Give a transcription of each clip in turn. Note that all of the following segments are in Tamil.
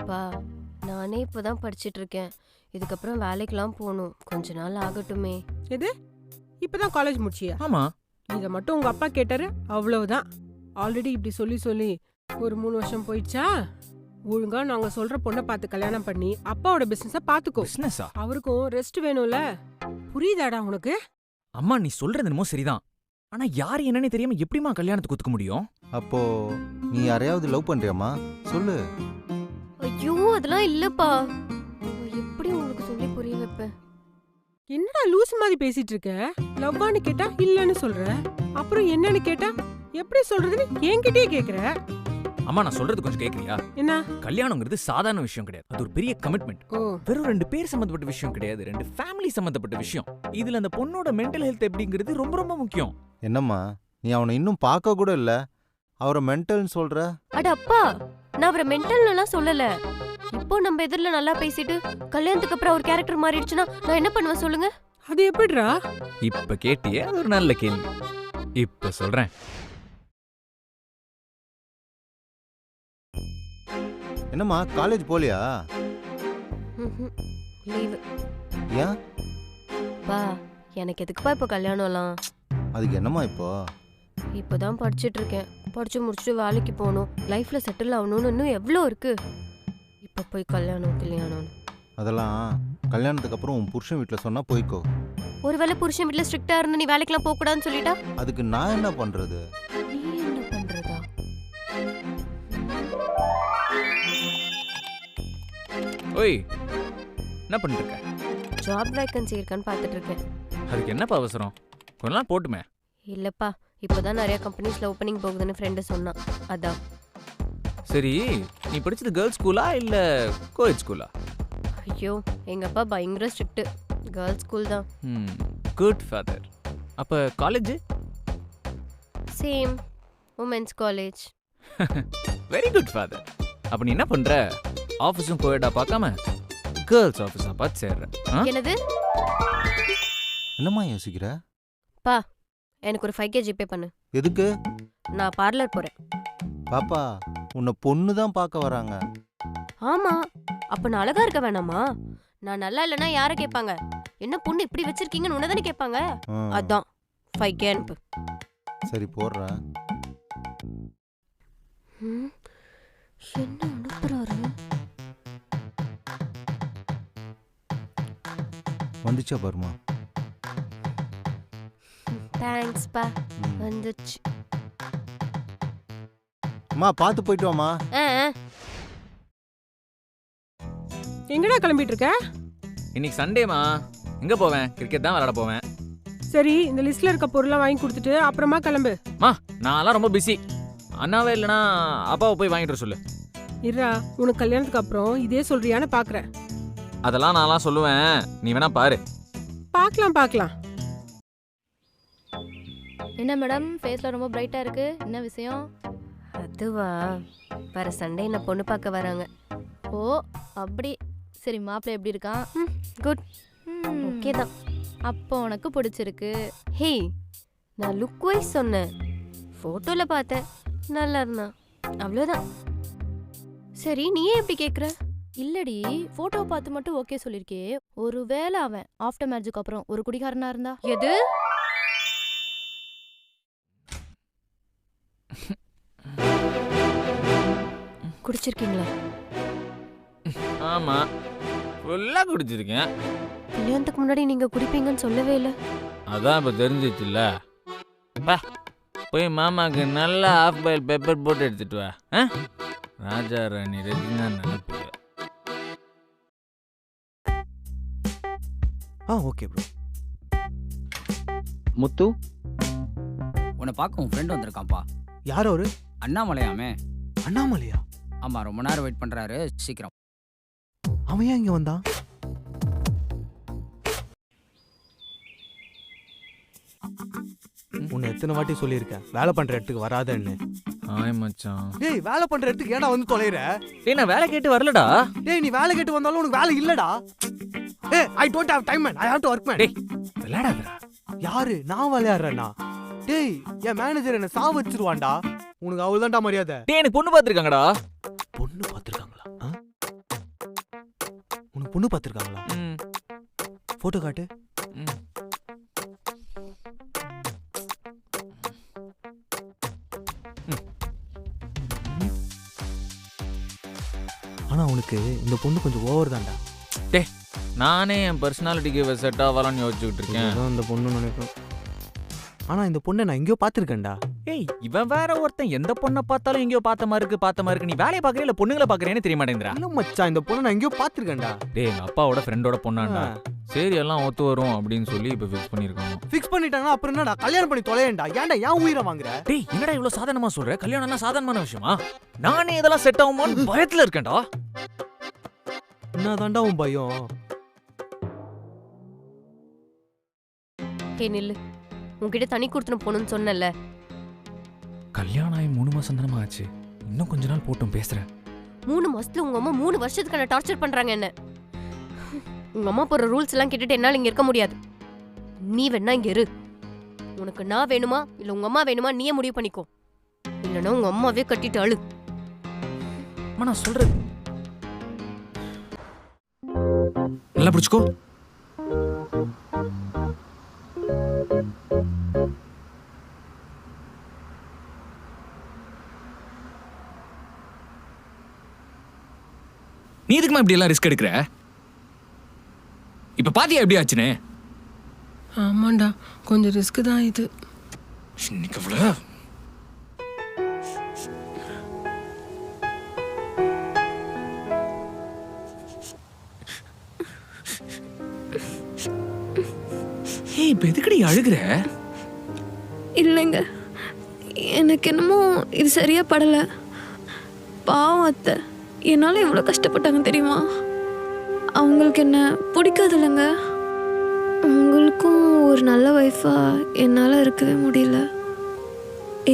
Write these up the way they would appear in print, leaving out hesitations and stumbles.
பா நானே இப்பதான் படிச்சிட்டு இருக்கேன். இதுக்கப்புறம் வேலைக்கெல்லாம் போகணும். கொஞ்ச நாள் ஆகட்டுமே. எது இப்பதான் காலேஜ் முடிச்சியா? ஆமா. இத மட்டும் உங்க அப்பா கேட்டாரு, அவ்வளவுதான். ஆல்ரெடி இப்படி சொல்லி சொல்லி ஒரு 3 வருஷம் போயிடுச்சா? ஒழுங்கா நாங்க சொல்ற பொண்ணை பார்த்து கல்யாணம் பண்ணி அப்பாவோட பிசினஸ பாத்துக்கோ. பிசினஸா? அவருக்கும் ரெஸ்ட் வேணும்ல. புரியுதாடா உனக்கு? அம்மா நீ சொல்றது என்னமோ சரிதான். ஆனா யார் என்னன்னு தெரியாம எப்படிமா கல்யாணத்துக்கு ஒத்துக்க முடியும்? அப்போ நீ யாரையாவது லவ் பண்றியாமா? சொல்லு. ஐயோ அதெல்லாம் இல்லப்பா. எப்படி உங்களுக்கு சொல்லி புரிய வைப்பேன்? என்னடா லூஸ் மாதிரி பேசிட்டு இருக்க? லவ்வான்னு கேட்டா இல்லன்னு சொல்ற. அப்புறம் என்னன்னு கேட்டா எப்படி சொல்றதுன்னு என்கிட்டயே கேக்குற. அம்மா நான் சொல்றது கொஞ்சம் கேக்குறியா? என்ன? கல்யாணங்கிறது சாதாரண விஷயம் கிடையாது. அது ஒரு பெரிய கமிட்மெண்ட். ஓ வெறும் 2 பேர் சம்பந்தப்பட்ட விஷயம் கிடையாது. 2 ஃபேமிலி சம்பந்தப்பட்ட விஷயம். இதுல அந்த பொண்ணோட மென்டல் ஹெல்த் எப்படிங்கிறது ரொம்ப ரொம்ப முக்கியம். என்னம்மா நீ அவனை இன்னும் பார்க்க கூட இல்ல, அவரை மென்டல்னு சொல்ற? அட அப்பா, நான் அவரை மென்டல்னுலாம் சொல்லல. இப்போ நம்ம எதிரில நல்லா பேசிட்டு கல்யாணத்துக்கு அப்புறம் ஒரு கேரக்டர் மாறிடுச்சுன்னா நான் என்ன பண்ணுவேன் சொல்லுங்க? அது எப்படிடா? இப்ப கேட்டியே, அது ஒரு நல்ல கேள்வி. இப்ப சொல்றேன். என்னம்மா காலேஜ் போலியா? லீவு. ஏன்? பா எனக்கு எதுக்குப்பா இப்போ கல்யாணம்லாம்? அதுக்கு என்னம்மா இப்போ? இப்போதான் படிச்சிட்டு இருக்கேன். படிச்சு முடிச்சுட்டு வேலைக்கு போகணும். லைஃப்ல செட்டில் ஆகணும்னு இன்னும் எவ்வளோ இருக்கு. இப்போ போய் கல்யாணம். அதெல்லாம் கல்யாணத்துக்கு அப்புறம் உன் புருஷன் வீட்டில் சொன்னா போய்க்கோ. ஒருவேளை புருஷன் வீட்டில் ஸ்ட்ரிக்டா இருந்து நீ வேலைக்கெல்லாம் போக கூடாதுன்னு சொல்லிட்டா அதுக்கு நான் என்ன பண்றது? நீ என்ன பண்றதா? ஓய், என்ன பண்ணிட்டு இருக்க? ஜாப் வேக்கன்சி இருக்கான்னு பார்த்துட்டு இருக்கேன். அதுக்கு என்னப்பா அவசரம்? கொஞ்ச நாள் போட்டுமே. இல்லப்பா, இப்போதான் நிறைய கம்பெனிஸ்ல ஓப்பனிங் போகுதுன்னு ஃப்ரெண்டு சொன்னான். அதான். சரி, நீ படிச்சது கேர்ள்ஸ் ஸ்கூலா இல்ல கோயட் ஸ்கூலா? ஐயோ எங்க அப்பா பயங்கர ஸ்ட்ரிக்ட். கேர்ள்ஸ் ஸ்கூல் தான். Good father. அப்ப college? Same women's college. Very good father. அப்ப நீ என்ன பண்ற? ஆபீஸும் கோயட்டா பார்க்காம கேர்ள்ஸ் ஆபீஸா பார்த்து சேர்ற. என்னது? என்னம்மா யோசிக்கிற? பா எனக்கு ஒரு 5K ஜிபே பண்ணு. எதுக்கு? நான் பார்லர் போறேன். பாப்பா உன்னை பொண்ணு தான் பார்க்க வராங்க. ஆமா, அப்ப நான் அழகா இருக்க வேணாமா? நான் நல்லா இல்லைன்னா யாரை கேட்பாங்க? என்ன பொண்ணு இப்படி வச்சிருக்கீங்கன்னு உன்னதானே கேட்பாங்க. அதான் 5K அனுப்பு. சரி போடுறேன். என்ன அனுப்புறாரு? வந்துச்சா பாருமா? தேங்க்ஸ் பா, வந்துச்சு. அம்மா பார்த்து போயிட்டு வாமா. எங்கடா கிளம்பிட்டு இருக்க? இன்னைக்கு சண்டேமா, எங்க போவேன்? கிரிக்கெட் தான் விளையாட போவேன். சரி இந்த லிஸ்ட்ல இருக்க பொருள்லாம் வாங்கி கொடுத்துட்டு அப்புறமா கிளம்பு. நான்லாம் ரொம்ப பிஸி. அண்ணாவே இல்லைனா அப்பாவை போய் வாங்கிட்டு வர சொல்லு. இருடா, உனக்கு கல்யாணத்துக்கு அப்புறம் இதே சொல்றியான்னு பாக்குறேன். அதெல்லாம் நான்லாம் சொல்லுவேன், நீ வேணா பாரு. பார்க்கலாம். என்ன மேடம், ஃபேஸ்ல ரொம்ப பிரைட்டா இருக்கு, என்ன விஷயம்? அதுவா, வர சண்டே என்ன பொண்ணு பார்க்க வராங்க. ஓ அப்படி. சரி, மாப்பிள்ளை எப்படி இருக்கான்? குட், ஓகே தான். அப்போ உனக்கு பிடிச்சிருக்கு. ஹே, நான் லுக் வைஸ் சொன்னேன். போட்டோல பார்த்தேன், நல்லா இருந்தான், அவ்வளோதான். சரி நீ ஏன் எப்படி கேட்குற? இல்லடி, போட்டோ பார்த்து மட்டும் ஓகே சொல்லிருக்கே. ஒருவேளை அவன் ஆஃப்டர் மேரேஜுக்கு அப்புறம் ஒரு குடிகாரனா இருந்தா? எது? குடிச்சிருக்கீங்களா? ஆமா, ஃபுல்லா குடிச்சிருக்கேன். கல்யாணத்துக்கு முன்னாடி நீங்க குடிப்பீங்கன்னு சொல்லவே இல்லை. அதான் இப்ப தெரிஞ்சிச்சுல்ல. போய் மாமாக்கு நல்லா ஆஃப் பாயில் பெப்பர் போட்டு எடுத்துட்டு வா. ராஜா ராணி ரெஜினா நினைப்பு. Okay bro. முத்து, உன்னை பார்க்க உன் ஃப்ரெண்ட் வந்திருக்கான்ப்பா. யார் அவரு? அண்ணாமலையாமே. அண்ணாமலையா? ஆமா, ரொம்ப நேரம் வெயிட் பண்றாரு, சீக்கிரம். அவன் ஏன் இங்க வந்தான்? உன்னை எத்தனை வாட்டி சொல்லியிருக்கேன் வேலை பண்ற இடத்துக்கு வராதன்னு. ஆய் மச்சான். டேய், வேலை பண்ற இடத்துக்கு ஏடா வந்து தொலைற? டேய், நான் வேலை கேட்டு வரலடா. டேய், நீ வேலை கேட்டு வந்தாலும் உனக்கு வேலை இல்லடா. ஏய், I don't have time man, I have to work man. டேய், விளையாடாதடா. யாரு? நான் விளையாடுறேன்னா? டேய், என் மேனேஜர் என்ன சாவ வச்சிருவான்டா. உனக்கு அவ்வளவுதான்டா மரியாதை. டேய், எனக்கு பொண்ணு பார்த்திருக்காங்கடா. பொண்ணு பார்த்திருக்காங்களா? பொண்ணு பார்த்துருக்காங்களா? ம், போட்டோ காட்டு. ம். ஆனா உனக்கு இந்த பொண்ணு கொஞ்சம் ஓவர் தான்டா. நானே என் பர்சனாலிட்டிக்கு செட் ஆகலான்னு யோசிச்சுக்கிட்டு இருக்கேன். அதான் இந்த பொண்ணு நினைக்கிறேன். ஆனா இந்த பொண்ணை நான் எங்கேயோ பார்த்துருக்கேன்டா. ஏய், இவன் வேற ஒருத்தன் எந்த பொண்ணை பார்த்தாலும் எங்கேயோ பார்த்த மாதிரி இருக்கு. நீ வேலையை பார்க்கறியா இல்ல பொண்ணுங்களை பார்க்கறியான்னு தெரிய மாட்டேங்கிறா. இல்ல மச்சான், இந்த பொண்ணை நான் எங்கேயோ பார்த்துருக்கேன்டா. டேய், எங்க அப்பாவோட ஃப்ரெண்டோட பொண்ணாண்டா. சரி, எல்லாம் ஒத்து வரும் அப்படின்னு சொல்லி இப்ப ஃபிக்ஸ் பண்ணிருக்காங்க. ஃபிக்ஸ் பண்ணிட்டாங்கன்னா அப்புறம் என்னடா, கல்யாணம் பண்ணி தொலையேன்டா. ஏன்டா ஏன் உயிரை வாங்குற? டேய், என்னடா இவ்வளவு சாதாரணமா சொல்ற? கல்யாணம்னா சாதாரணமான விஷயமா? நானே இதெல்லாம் செட் ஆகுமான்னு பயத்துல இருக்கேன்டா. என்னதான்டா உன் பயம்? ஹே நில்லு, உன்கிட்ட தனி கொடுத்துன்னு போகணும்னு சொன்னல. கல்யாணம் ஆகி 3 மாசம் தானமா ஆச்சு. இன்னும் கொஞ்ச நாள் போட்டும் பேசுறேன். 3 மாசத்துல உங்க அம்மா 3 வருஷத்துக்கு என்ன டார்ச்சர் பண்றாங்க என்ன. உங்க அம்மா போற ரூல்ஸ் எல்லாம் கேட்டுட்டு என்னால இங்க இருக்க முடியாது. நீ வேணா இங்க இரு. உனக்கு நான் வேணுமா இல்ல உங்க அம்மா வேணுமா நீயே முடிவு பண்ணிக்கோ. இல்லைன்னா உங்க அம்மாவே கட்டிட்டு அழு. அம்மா, நான் சொல்றது நல்லா பிடிச்சுக்கோ. நீ எதுக்குமா இப்படி எல்லாம் ரிஸ்க் எடுக்கிற? இப்ப பாத்தியா எப்படி ஆச்சுன்னு? ஆமாண்டா, கொஞ்சம் ரிஸ்க் தான் இது. இன்னைக்கு அவ்வளவு ஏய், இப்ப எதுக்குடி அழுகுற? இல்லைங்க, எனக்கு என்னமோ இது சரியா படல. பாவம் அத்தை, என்னால எவ்வளோ கஷ்டப்பட்டாங்க தெரியுமா? அவங்களுக்கு என்ன பிடிக்காது இல்லைங்க. உங்களுக்கும் ஒரு நல்ல ஒய்ஃபா என்னால் இருக்கவே முடியல.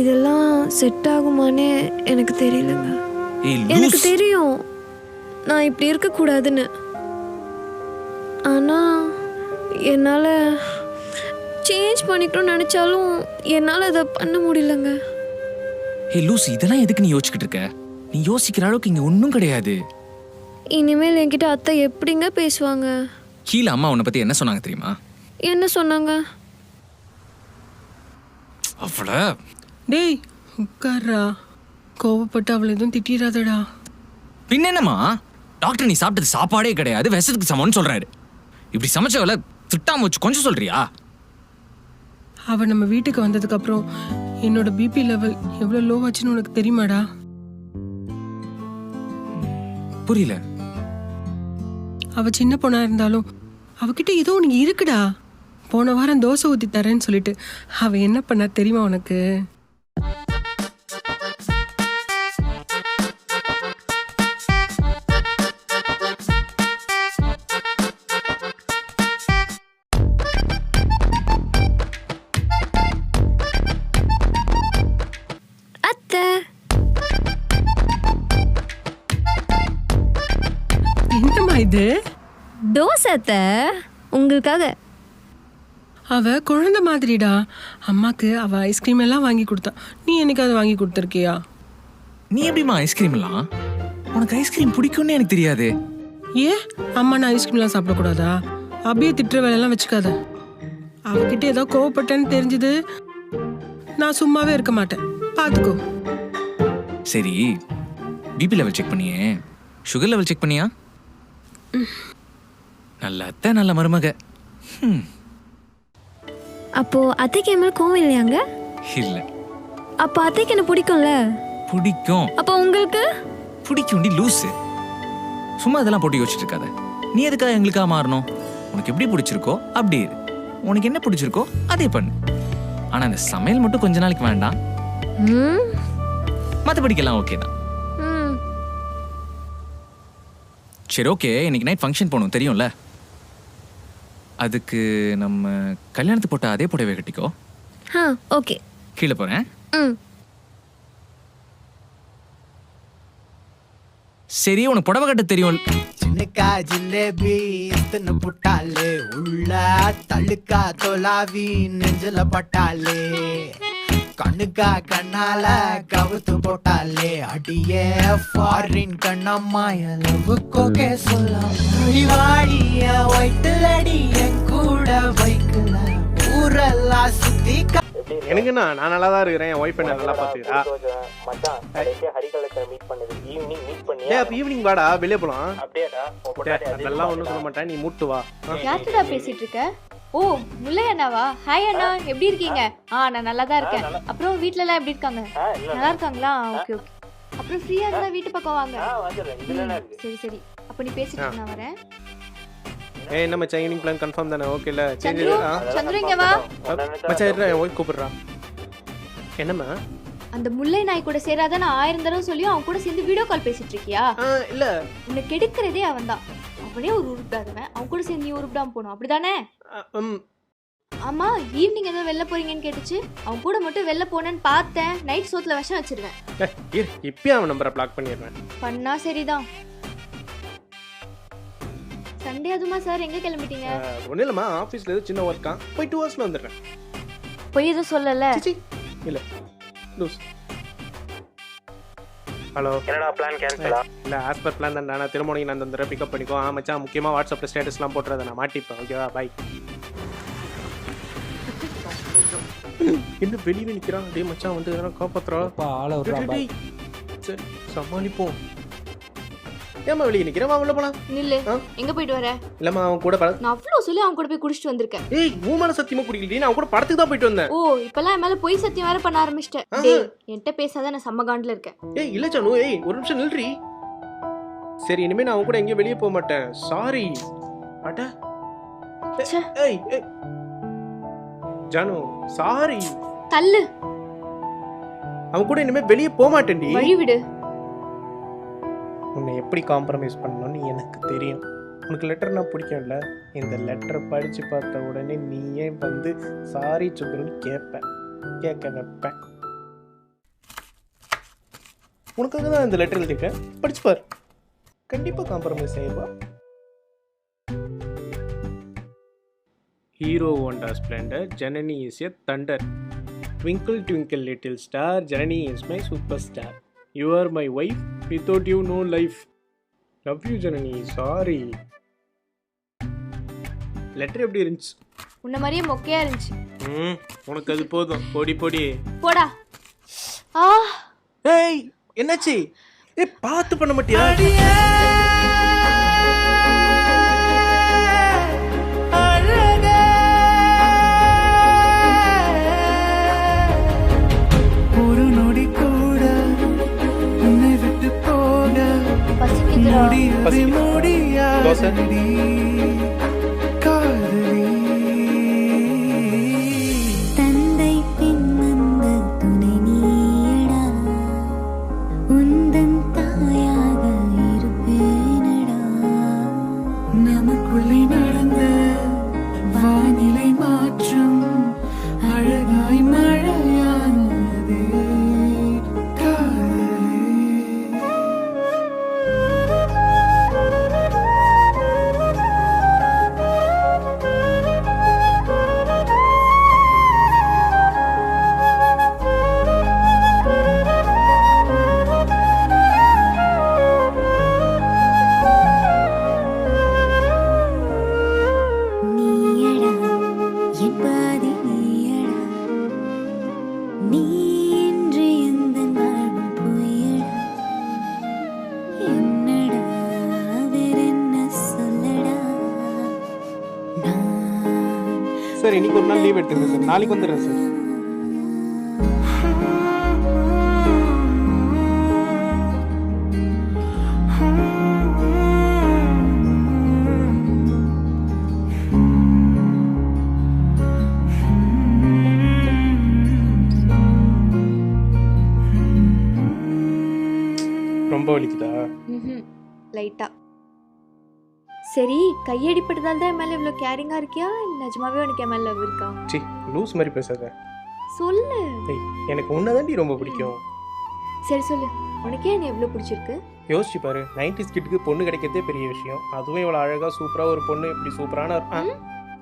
இதெல்லாம் செட் ஆகுமானே எனக்கு தெரியலங்க. எனக்கு தெரியும் நான் இப்படி இருக்கக்கூடாதுன்னு. ஆனால் என்னால் சேஞ்ச் பண்ணிக்கணும்னு நினச்சாலும் என்னால் அதை பண்ண முடியலங்க. ஏய் லூசி, இதெல்லாம் எதுக்கு நீ யோசிச்சுக்கிட்டு இருக்க? நீ யோசிக்கிற அளவுக்கு இங்க ஒன்றும் கிடையாது. இனிமேல் என்கிட்ட அத்தை எப்படிங்க பேசுவாங்க? கீழே அம்மா உன்னை பத்தி என்ன சொன்னாங்க தெரியுமா? என்ன சொன்னாங்க? அவ்வள டேய் உட்கார்றா, கோவப்பட்டு அவளை எதுவும் திட்டிடாதடா. பின்ன என்னம்மா, டாக்டர் நீ சாப்பிட்டது சாப்பாடே கிடையாது, விஷத்துக்கு சமம்னு சொல்றாரு. இப்படி சமைச்சவள திட்டாம வச்சு கொஞ்சம் சொல்றியா? அவ நம்ம வீட்டுக்கு வந்ததுக்கு அப்புறம் என்னோட பிபி லெவல் எவ்வளவு லோ ஆச்சுன்னு உனக்கு தெரியுமாடா? புரியல. அவ சின்ன பொண்ணா இருந்தாலும் அவகிட்ட ஏதோ ஒன்று இருக்குடா. போன வாரம் தோசை ஊற்றி தரேன்னு சொல்லிட்டு அவ என்ன பண்ணா தெரியுமா உனக்கு? அத்தை, என்னம்மா இது? தோசை அத்தை, உங்களுக்காக. அவ குழந்தை மாதிரிடா. அம்மாக்கு அவ ஐஸ்கிரீம் எல்லாம் வாங்கி கொடுத்தா. நீ என்னைக்காவது வாங்கி கொடுத்துருக்கியா? நீ எப்படிமா ஐஸ்கிரீம் எல்லாம்? உனக்கு ஐஸ்கிரீம் பிடிக்கும்னு எனக்கு தெரியாது. ஏன் அம்மா நான் ஐஸ்கிரீம்லாம் சாப்பிடக்கூடாதா? அப்படியே திட்டுற வேலையெல்லாம் வச்சுக்காத. அவகிட்ட ஏதோ கோவப்பட்டேன்னு தெரிஞ்சது நான் சும்மாவே இருக்க மாட்டேன், பார்த்துக்கோ. சரி, பிபி லெவல் செக் பண்ணியே, சுகர் லெவல் செக் பண்ணியா? நல்ல அத்தை, நல்ல மருமக. அப்போ அத்தைக்கு என் மேல கோவம் இல்லையாங்க? இல்ல. அப்போ அத்தைக்கு என்ன பிடிக்கும்ல? பிடிக்கும். அப்போ உங்களுக்கு? பிடிக்கும்டி லூசு. சும்மா இதெல்லாம் போட்டு யோசிச்சுட்டு இருக்காத. நீ எதுக்காக எங்களுக்காக மாறணும்? உனக்கு எப்படி பிடிச்சிருக்கோ அப்படி இரு. உனக்கு என்ன பிடிச்சிருக்கோ அதே பண்ணு. ஆனா இந்த சமையல் மட்டும் கொஞ்ச நாளைக்கு வேண்டாம். மற்றபடிக்கெல்லாம் ஓகே தான். சரி, ஓகே. இன்னைக்கு நைட் ஃபங்க்ஷன் போகணும் தெரியும்ல? அதுக்கு நம்ம கல்யாணத்துக்கு போட்ட அதே புடவை கட்டிக்கோ. ஓகே. கீழே போறேன். சரி, உனக்கு புடவை கட்ட தெரியும். சின்னக்கா ஜிலேபி எத்தனை புட்டாலே உள்ள தள்ளுக்கா தொலாவி நெஞ்சல பட்டாலே கண்ணுக்கா கண்ணால கவுத்து போட்டாலே அடியே ஃபாரின் கண்ணம்மாய லவ்வுக்கோகே சொல்லாம் வாடிய வயிற்றுலடி என் கூட வைக்கல ஊரெல்லாம் சுத்தி எனக்கு நான் நல்லா தான் இருக்கிறேன். என் ஒய்ஃப் என்ன நல்லா பார்த்துக்கிறா. ஈவினிங் வாடா வெளியே போலாம். அதெல்லாம் ஒன்றும் சொல்ல மாட்டேன், நீ மூட்டு வா. யார்கிட்ட பேசிட்டு இருக்க? ஓ முல்லை அண்ணாவா? ஹாய் அண்ணா, எப்படி இருக்கீங்க? நான் நல்லா தான் இருக்கேன். அப்புறம் வீட்ல எல்லாம் எப்படி இருக்காங்க? நல்லா இருக்காங்களா? Okay okay. அப்புறம் ஃப்ரீயா இருந்தா வீட்டு பக்கம் வாங்க. சரி சரி, அப்ப நீ பேசிட்டு இரு, நான் வரேன். என்ன மச்சான், ஈவினிங் பிளான் கன்ஃபார்ம் தானே? ஓகே இல்ல சேஞ்ச் சந்துரு இங்க வா. மச்சான் இருடா, என் ஒய்ஃப் கூப்பிடுறா. என்னம்மா? அந்த முல்லை நாய் கூட சேராத நான் 1000 தடவை சொல்லியும் அவன் கூட சேர்ந்து வீடியோ கால் பேசிட்டு இருக்கியா? இல்ல உன்னை கெடுக்கிறதே அவன் தான். அவனே ஒரு உருப்பிடாதவன், அவன் கூட சேர்ந்து நீ உருப்பிடாம போனோம், அப்படிதானே? ஆமா, ஈவினிங் ஏதோ வெளில போறீங்கன்னு கேட்டுச்சு. அவன் கூட மட்டும் வெளில போனேன்னு பார்த்தேன். நைட் சோத்துல விஷம் வச்சிருவேன். இப்பயே அவன் நம்பரை பிளாக் பண்ணிடுவேன். பண்ணா சரிதான். சண்டே அதுமா சார், எங்க கிளம்பிட்டீங்க? ஒன்றும் இல்லைம்மா, ஆஃபீஸில் ஏதோ சின்ன ஒர்க்கா, போய் 2 ஹவர்ஸில் வந்துடுறேன். போய் எதுவும் சொல்லல? இல்லை லூஸ். ஹலோ, என்னடா பிளான் கேன்சலா? இல்லை ஆஸ் பர் பிளான் தான். நான் திரும்ப நான் வந்துடுறேன், பிக்கப் பண்ணிக்கோ. மச்சான் முக்கியமாக வாட்ஸ்அப்பில் ஸ்டேட்டஸ்லாம் போட்டுறதை நான் மாட்டிப்பேன். ஓகேவா? பாய். என்ன வெளியே நிற்கிறான்? டே மச்சான் வந்து எதனா காப்பாற்றுறா. சரி சமாளிப்போம். ஏமா வெளியே நிக்கிறேன், உள்ள போலாம். நில்லு. எங்க போயிட்டு வர? இல்லம்மா, அவன் கூட நான் அவ்வளவு சொல்லி அவன் கூட போய் குடிச்சிட்டு வந்திருக்கேன். ஏய், ஊமான சத்தியமா குடிக்கல, நான் கூட படத்துக்கு தான் போயிட்டு வந்தேன். ஓ, இப்பலாம் என் மேல பொய் சத்தியம் வேற பண்ண ஆரம்பிச்சிட்டேன். டேய், என்கிட்ட பேசாத, நான் செம்ம காண்டுல இருக்கேன். ஏய் இல்ல ஜானு, ஏய் ஒரு நிமிஷம் நில்றி. சரி, இனிமே நான் அவன் கூட எங்கேயும் வெளியே போக மாட்டேன். சாரி. அட ஏய் ஏய் ஜானு, சாரி. தள்ளு. அவன் கூட இனிமே வெளியே போக மாட்டேன்டி. வழி விடு. உன்னை எப்படி காம்ப்ரமைஸ் பண்ணணும்னு எனக்கு தெரியும். உனக்கு லெட்டர்னா பிடிக்கும்ல? இந்த லெட்டரை படித்து பார்த்த உடனே நீயே வந்து சாரி சொல்லுன்னு கேட்க வைப்பேன். உனக்காக தான் இந்த லெட்டர் எழுதிருக்கேன், படிச்சு பார். கண்டிப்பாக காம்ப்ரமைஸ் ஆயிடுவா. Hero Honda Splendor, Janani is a thunder. Twinkle twinkle little star, Janani is my super star. You are my wife, without you no life. Love you Janani, sorry. Letter எப்படி இருந்துச்சு? உன்ன மாதிரியே மொக்கையா இருந்துச்சு. உனக்கு அது போதும். பொடி பொடி போடா. ஏய் என்னாச்சு? ஏய் பார்த்து பண்ண மாட்டியா? ஒரு நொடி கூட உன்னை விட்டு போக முடியாதடி காதலி. தந்தை பின் வந்த துணை நீயடா, உந்தன் தாயாக இருப்பேனடா. நமக்குள்ளே நடந்த வானிலை மாற்றம் அழகாய் மழையானதே காதலே. நீயடா என் பாதி நீயடா, நீ இன்றி எந்தன் வாழ்வும் பொய்யடா. என்னடா வேறென்ன சொல்லடா. நான் சார் இன்னைக்கு ஒரு நாள் லீவ் எடுத்துங்க சார், நாளைக்கு வந்துடுறேன் சார். ரொம்ப வலிக்குதா? லைட்டா. சரி, கையடிப்பட்டதால தான் என் மேல இவ்வளவு கேரிங்கா இருக்கியா? நிஜமாவே உனக்கு என் மேல லவ் இருக்கா? சி லூஸ் மாதிரி பேசாத. சொல்லு. ஏய் எனக்கு உன்னதாண்டி ரொம்ப பிடிக்கும். சரி சொல்லு, உனக்கே என்ன எவ்வளவு பிடிச்சிருக்கு? யோசிச்சு பாரு, 90s கிட்டுக்கு பொண்ணு கிடைக்கிறதே பெரிய விஷயம். அதுவும் இவ்வளோ அழகா சூப்பரா ஒரு பொண்ணு, இப்படி சூப்பரான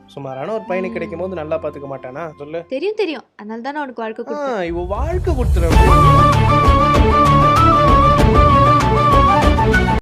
சுமாரான ஒரு பையனை கிடைக்கும் போது நல்லா பார்த்துக்க மாட்டானா சொல்லு? தெரியும் அதனால தான் நான் உனக்கு வாழ்க்கை கொடுத்தேன். இவ வாழ்க்கை கொடுத்துற